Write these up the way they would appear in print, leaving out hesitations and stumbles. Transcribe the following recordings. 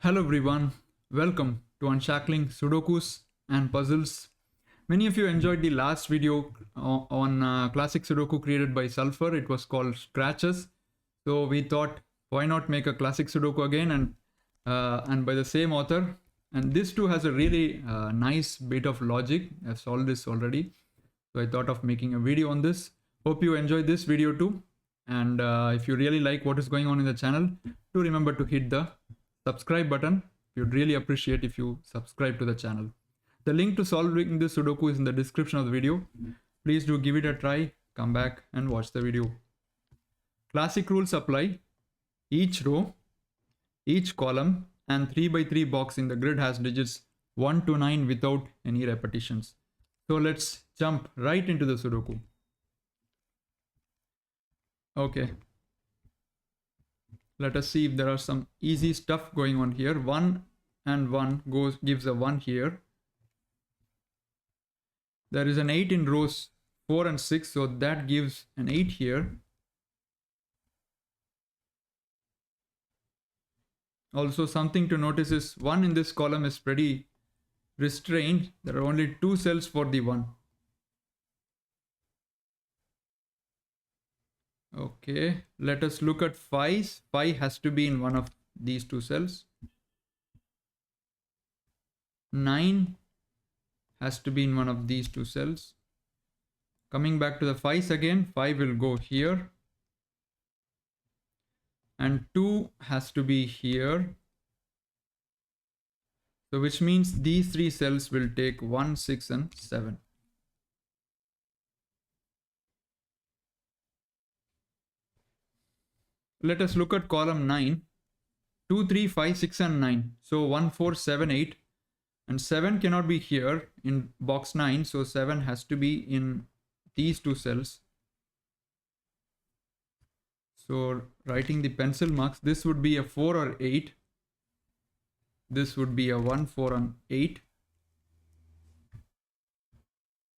Hello everyone, welcome to Unshackling Sudokus and Puzzles. Many of you enjoyed the last video on Classic Sudoku created by Sulphur. It was called Scratches. So we thought, why not make a Classic Sudoku again and by the same author. And this too has a really nice bit of logic. I've solved this already. So I thought of making a video on this. Hope you enjoyed this video too. And if you really like what is going on in the channel, do remember to hit the subscribe button. We'd really appreciate if you subscribe to the channel. The link to solving this Sudoku is in the description of the video. Please do give it a try, come back and watch the video. Classic rules apply. Each row, each column and 3x3 box in the grid has digits 1 to 9 without any repetitions. So let's jump right into the Sudoku. Okay. Let us see if there are some easy stuff going on here. 1 and 1 gives a 1 here. There is an 8 in rows 4 and 6, so that gives an 8 here. Also, something to notice is 1 in this column is pretty restrained. There are only 2 cells for the 1. Okay, let us look at 5. 5 has to be in one of these 2 cells. 9 has to be in one of these 2 cells. Coming back to the 5s again, 5 will go here. And 2 has to be here. So which means these 3 cells will take 1, 6 and 7. Let us look at column 9. 2, 3, 5, 6 and 9. So 1, 4, 7, 8. And 7 cannot be here in box 9. So 7 has to be in these 2 cells. So writing the pencil marks, this would be a 4 or 8. This would be a 1, 4 and 8.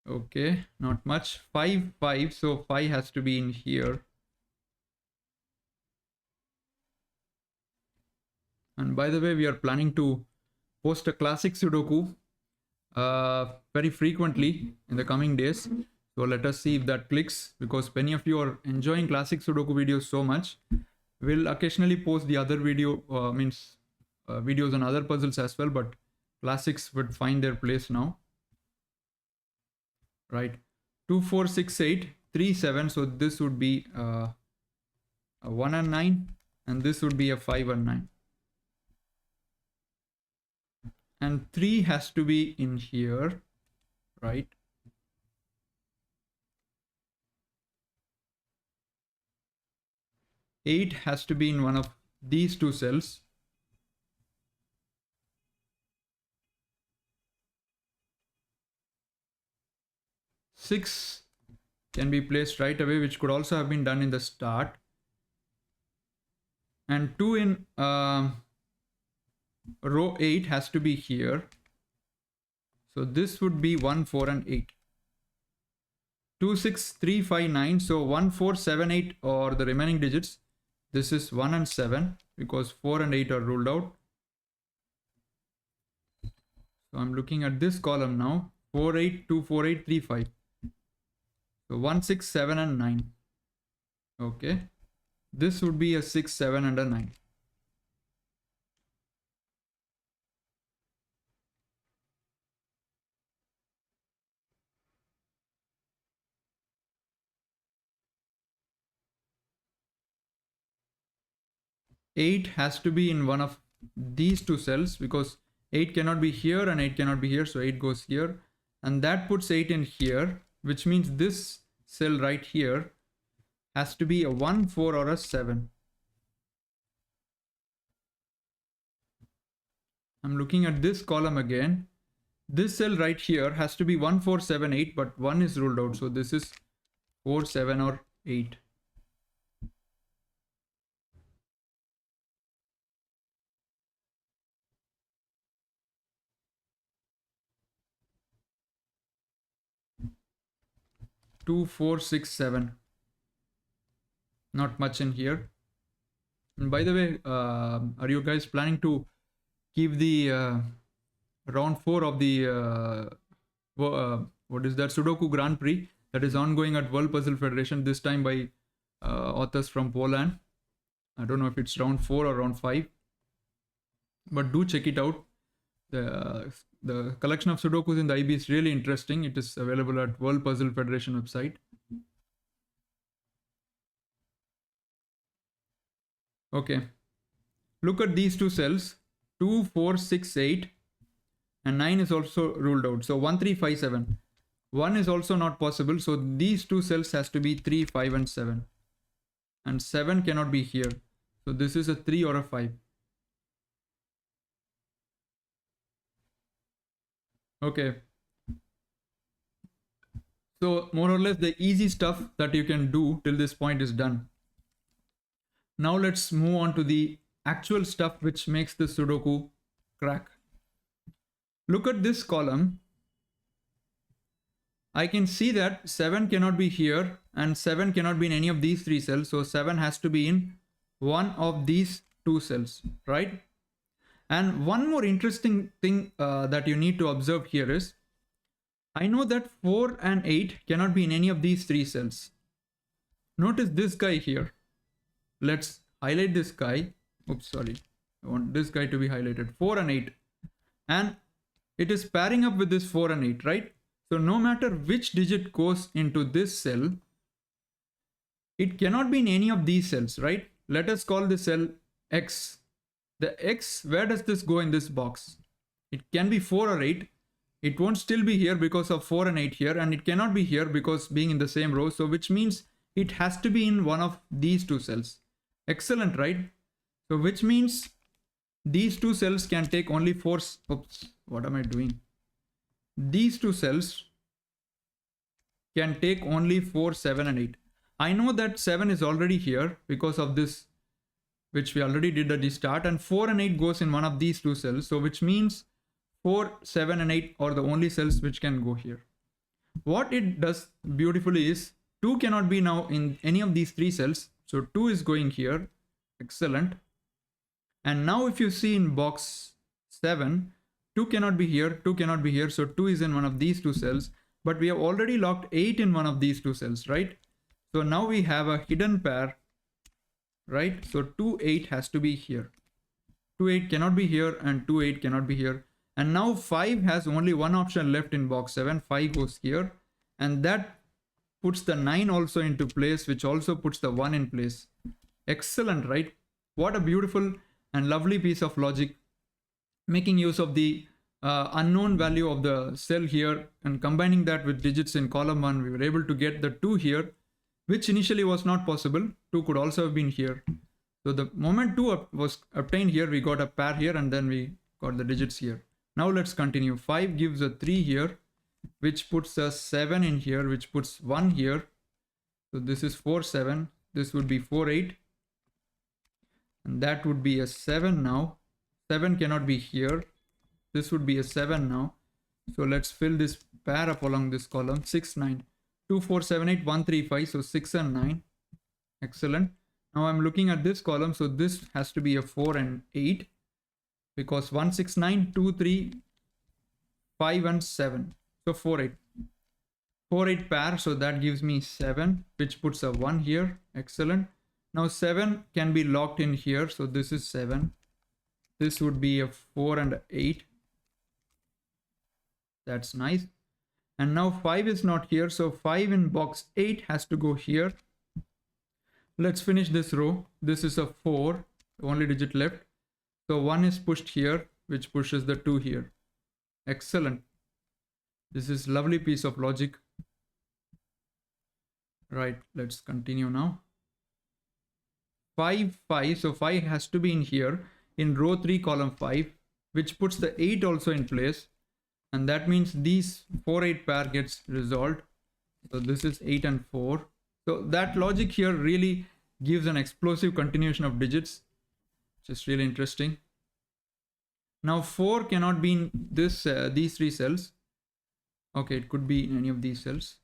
Okay, not much. 5, 5. So 5 has to be in here. And by the way, we are planning to post a classic Sudoku very frequently in the coming days. So let us see if that clicks, because many of you are enjoying classic Sudoku videos so much. We'll occasionally post the other videos on other puzzles as well, but classics would find their place now. Right. 2, 4, 6, 8, 3, 7. So this would be a 1 and 9, and this would be a 5 and 9. And 3 has to be in here, right? Eight has to be in one of these 2 cells. Six can be placed right away, which could also have been done in the start. And 2 in row 8 has to be here. So this would be 1, 4 and 8. 2, 6, 3, 5, 9. So 1, 4, 7, 8 or the remaining digits. This is 1 and 7 because 4 and 8 are ruled out. So I'm looking at this column now. 4, 8, 2, 4, 8, 3, 5. So 1, 6, 7 and 9. Okay. This would be a 6, 7 and a 9. Eight has to be in one of these 2 cells because 8 cannot be here and 8 cannot be here. So 8 goes here and that puts 8 in here, which means this cell right here has to be a 1, 4 or a 7. I'm looking at this column again. This cell right here has to be 1, 4, 7, 8, but 1 is ruled out. So this is 4, 7 or 8. Two, 4, 6, 7. Not much in here. And by the way, are you guys planning to keep the round 4 of the what is that, Sudoku Grand Prix that is ongoing at World Puzzle Federation, this time by authors from Poland. I don't know if it's round 4 or round 5, but do check it out. The collection of Sudokus in the IB is really interesting. It is available at World Puzzle Federation website. Okay, look at these two cells, 2, 4, 6, 8, and 9 is also ruled out. So 1, 3, 5, 7. 1 is also not possible. So these two cells has to be 3, 5, and 7. And 7 cannot be here. So this is a 3 or a 5. Okay. So more or less the easy stuff that you can do till this point is done. Now let's move on to the actual stuff which makes the Sudoku crack. Look at this column. I can see that 7 cannot be here and 7 cannot be in any of these 3 cells. So 7 has to be in one of these 2 cells, right? And one more interesting thing that you need to observe here is, I know that 4 and 8 cannot be in any of these 3 cells. Notice this guy here. Let's highlight this guy. Oops, sorry. I want this guy to be highlighted. 4 and 8. And it is pairing up with this 4 and 8, right? So no matter which digit goes into this cell, it cannot be in any of these cells, right? Let us call this cell X. The X, where does this go in this box? It can be 4 or 8. It won't still be here because of 4 and 8 here, and it cannot be here because being in the same row. So which means it has to be in one of these 2 cells. Excellent, right? So which means these 2 cells can take only 4. Oops, what am I doing? These 2 cells can take only 4, 7, and 8. I know that 7 is already here because of this, which we already did at the start, and 4 and 8 goes in one of these 2 cells. So which means 4, 7, and 8 are the only cells which can go here. What it does beautifully is 2 cannot be now in any of these 3 cells. So 2 is going here. Excellent. And now if you see in box 7, 2 cannot be here, 2 cannot be here. So 2 is in one of these 2 cells. But we have already locked 8 in one of these 2 cells, right? So now we have a hidden pair, right? So 2, 8 has to be here. 2, 8 cannot be here and 2, 8 cannot be here. And now 5 has only one option left in box 7. 5 goes here. And that puts the 9 also into place, which also puts the 1 in place. Excellent, right? What a beautiful and lovely piece of logic, making use of the unknown value of the cell here and combining that with digits in column 1. We were able to get the 2 here, which initially was not possible. 2 could also have been here. So the moment 2 was obtained here, we got a pair here and then we got the digits here. Now let's continue. 5 gives a 3 here, which puts a 7 in here, which puts 1 here. So this is 4, 7. This would be 4, 8. And that would be a 7 now. 7 cannot be here. This would be a 7 now. So let's fill this pair up along this column. 6, 9. 2, 4, 7, 8, 1, 3, 5. So 6 and 9. Excellent. Now I'm looking at this column. So this has to be a 4 and 8. Because 1, 6, 9, 2, 3, 5 and 7. So 4, 8. 4, 8 pair. So that gives me 7, which puts a 1 here. Excellent. Now 7 can be locked in here. So this is 7. This would be a 4 and 8. That's nice. And now 5 is not here. So 5 in box 8 has to go here. Let's finish this row. This is a 4, the only digit left. So 1 is pushed here, which pushes the 2 here. Excellent. This is lovely piece of logic. Right, let's continue now. 5, 5. So 5 has to be in here in row 3, column 5, which puts the 8 also in place. And that means these 4, 8 pair gets resolved. So this is 8 and 4. So that logic here really gives an explosive continuation of digits, which is really interesting. Now 4 cannot be in this these 3 cells. Okay, it could be in any of these cells.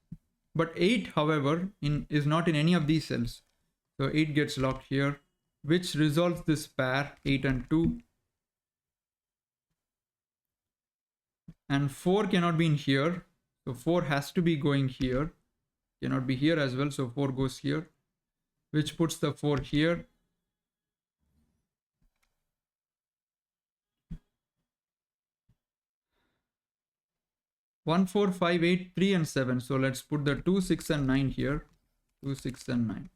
But 8, however, is not in any of these cells. So 8 gets locked here, which resolves this pair 8 and 2. And 4 cannot be in here. So 4 has to be going here. Cannot be here as well. So 4 goes here, which puts the 4 here. One, 4, 5, 8, 3, and 7. So let's put the 2, 6, and 9 here. 2, 6, and 9.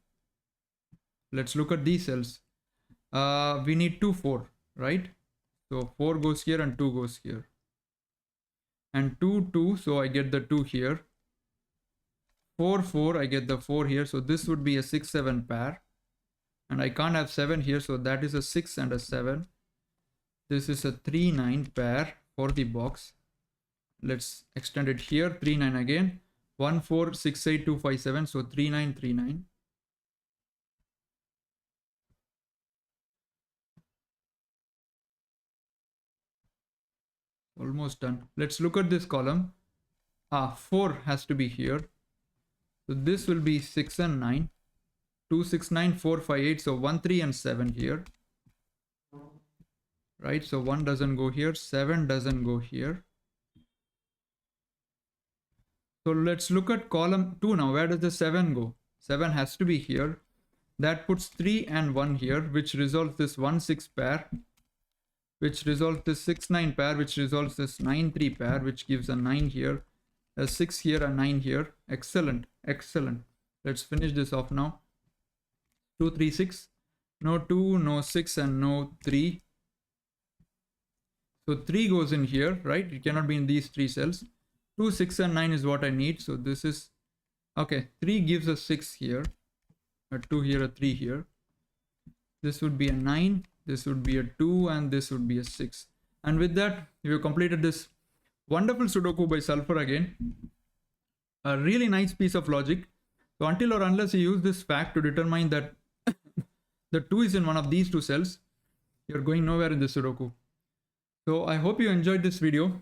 Let's look at these cells. We need 2, 4, right? So 4 goes here and 2 goes here. And 2, 2, so I get the 2 here. 4, 4, I get the 4 here. So this would be a 6, 7 pair. And I can't have 7 here, so that is a 6 and a 7. This is a 3, 9 pair for the box. Let's extend it here. 3, 9 again. 1, 4, 6, 8, 2, 5, 7. So 3, 9, 3, 9. Almost done. Let's look at this column. 4 has to be here. So this will be 6 and 9. 2, 6, 9, 4, 5, 8. So 1, 3, and 7 here. Right? So 1 doesn't go here. 7 doesn't go here. So let's look at column 2 now. Where does the 7 go? 7 has to be here. That puts 3 and 1 here, which resolves this 1, 6 pair. Which resolves this 6, 9 pair, which resolves this 9, 3 pair, which gives a 9 here. A 6 here, a 9 here. Excellent. Excellent. Let's finish this off now. 2, 3, 6. No 2, no 6, and no 3. So 3 goes in here, right? It cannot be in these 3 cells. 2, 6, and 9 is what I need. So this is, okay, 3 gives a 6 here. A 2 here, a 3 here. This would be a 9. This would be a 2, and this would be a 6. And with that, we have completed this wonderful Sudoku by Sulphur again. A really nice piece of logic. So until or unless you use this fact to determine that the 2 is in one of these 2 cells, you're going nowhere in the Sudoku. So I hope you enjoyed this video,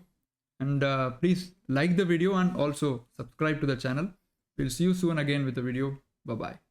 and please like the video and also subscribe to the channel. We'll see you soon again with a video. Bye-bye.